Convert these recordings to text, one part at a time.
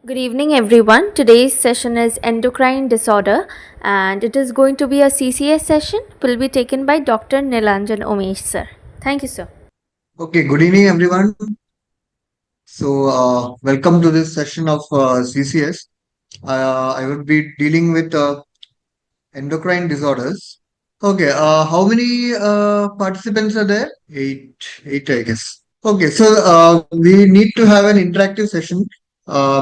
Good evening, everyone. Today's session is endocrine disorder, and it is going to be a CCS session. Will be taken by Dr. Nilanjan Umesh, sir. Thank you, sir. Okay, good evening, everyone. Welcome to this session of CCS. I will be dealing with endocrine disorders. Okay, how many participants are there? Eight, I guess. Okay, we need to have an interactive session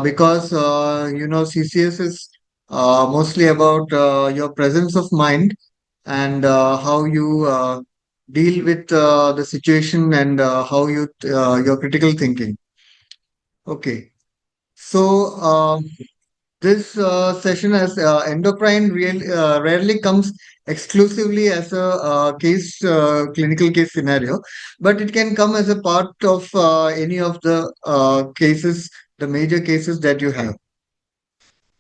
because CCS is mostly about your presence of mind and how you deal with the situation and how your critical thinking. Okay, so this session as endocrine rarely comes exclusively as a clinical case scenario, but it can come as a part of any of the cases, the major cases that you have.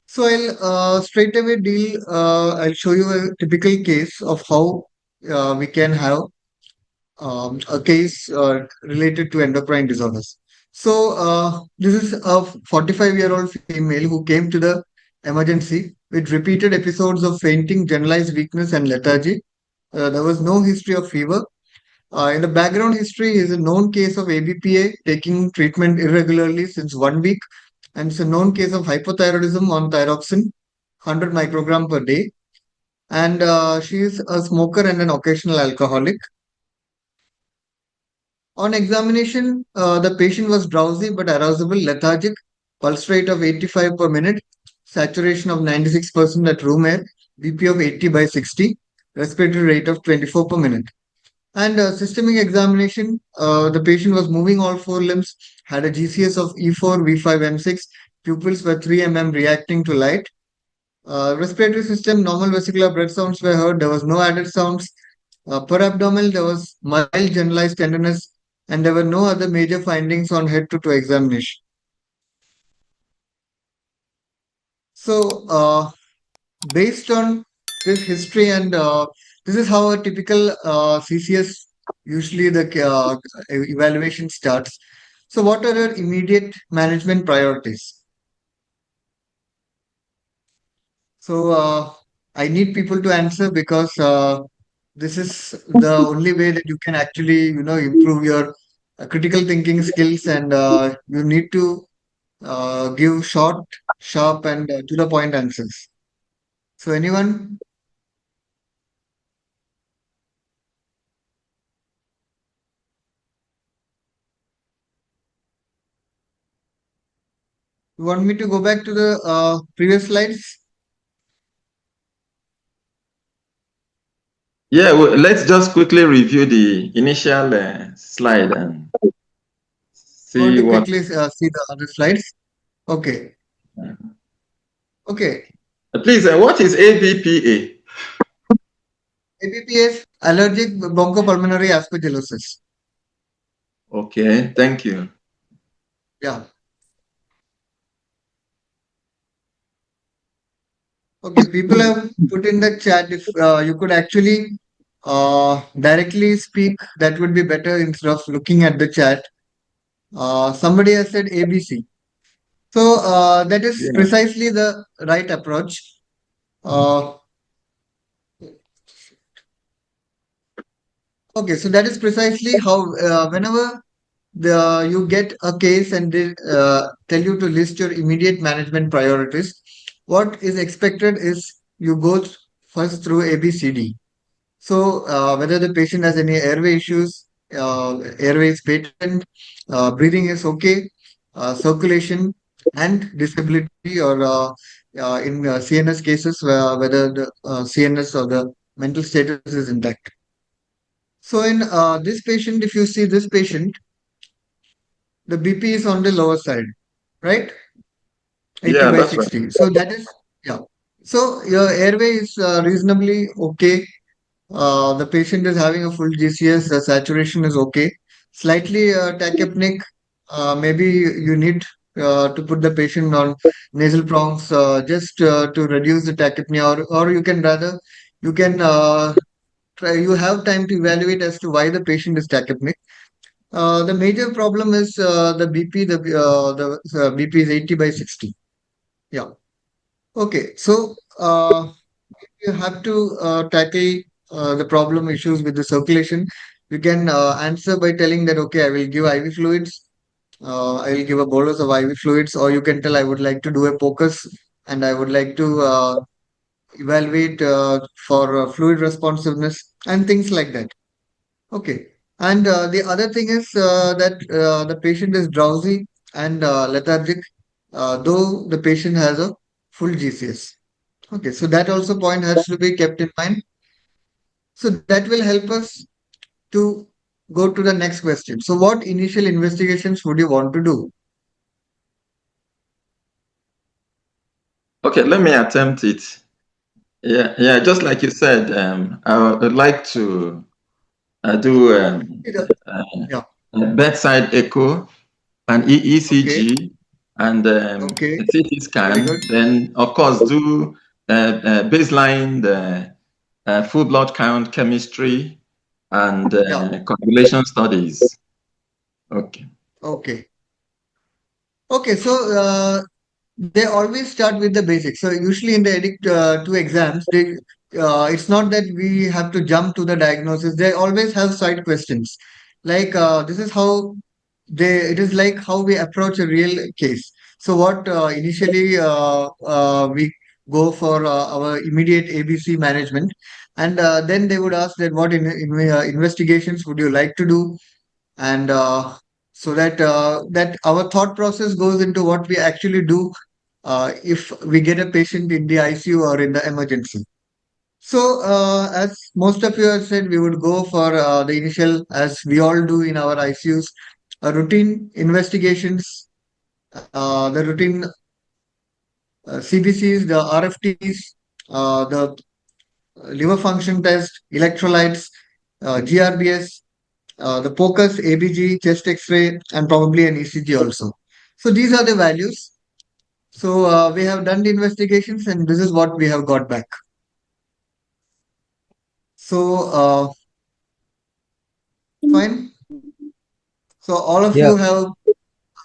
So I'll straight away I'll show you a typical case of how we can have a case related to endocrine disorders. This is a 45-year-old female who came to the emergency with repeated episodes of fainting, generalized weakness, and lethargy. There was no history of fever. In the background history is a known case of ABPA taking treatment irregularly since 1 week, and it's a known case of hypothyroidism on thyroxine, 100 microgram per day. And she is a smoker and an occasional alcoholic. On examination, the patient was drowsy but arousable, lethargic, pulse rate of 85 per minute, saturation of 96% at room air, BP of 80 by 60, respiratory rate of 24 per minute. And systemic examination, the patient was moving all four limbs, had a GCS of E4, V5, M6, pupils were 3 mm reacting to light. Respiratory system, normal vesicular breath sounds were heard, there was no added sounds. Per abdominal, there was mild generalized tenderness, and there were no other major findings on head to toe examination. So, based on this history, and this is how a typical CCS usually the evaluation starts. So, what are your immediate management priorities? So, I need people to answer because this is the only way that you can actually, improve your critical thinking skills, and you need to give short, sharp, and to the point answers. So, anyone? You want me to go back to the previous slides? Yeah, well, let's just quickly review the initial slide and Want see to what. quickly see the other slides? Okay. Okay. Please, what is ABPA? ABPS, allergic bronchopulmonary aspergillosis. Okay, thank you. Yeah. Okay, people have put in the chat if you could actually directly speak, that would be better instead of looking at the chat. Somebody has said ABC. So that is Yeah. precisely the right approach. Okay, so that is precisely how whenever you get a case and they tell you to list your immediate management priorities, what is expected is you go first through ABCD. So whether the patient has any airway issues, airway is patent, breathing is okay, circulation and disability, or in CNS cases, whether the CNS or the mental status is intact. So in this patient, if you see this patient, the BP is on the lower side, right? 80 Yeah, by that's right. 60. So that is, yeah. So your airway is reasonably okay. The patient is having a full GCS, the saturation is okay. Slightly tachypnic, maybe you need to put the patient on nasal prongs just to reduce the tachypnea, or you can rather, you can try, you have time to evaluate as to why the patient is tachypnic. The major problem is the BP. The BP is 80 by 60. Yeah. Okay. So you have to tackle the problem issues with the circulation. You can answer by telling that, okay, I will give IV fluids. I will give a bolus of IV fluids, or you can tell I would like to do a POCUS and I would like to evaluate for fluid responsiveness and things like that. Okay. And the other thing is that the patient is drowsy and lethargic, though the patient has a full GCS. Okay, so that also point has to be kept in mind. So that will help us to go to the next question. So what initial investigations would you want to do? Okay, let me attempt it. Yeah, just like you said, I would like to do Yeah, bedside echo, an okay, ECG, and okay, a CT very scan. good. Then, of course, do baseline the full blood count chemistry and Yeah, coagulation studies. Okay. okay. Okay, so they always start with the basics. So usually in the EDIC 2 exams, it's not that we have to jump to the diagnosis. They always have side questions. Like this is how it is like how we approach a real case. So what initially we go for our immediate ABC management, and then they would ask that what investigations would you like to do, and so that that our thought process goes into what we actually do if we get a patient in the ICU or in the emergency. So, as most of you have said, we would go for the initial, as we all do in our ICUs, routine investigations, the routine CBCs, the RFTs, the liver function test, electrolytes, GRBS, the POCUS, ABG, chest X-ray, and probably an ECG also. So these are the values. So we have done the investigations, and this is what we have got back. So fine. So all of Yeah. you have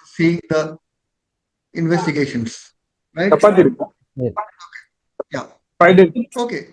seen the investigations, right? Yeah. Yeah. Okay.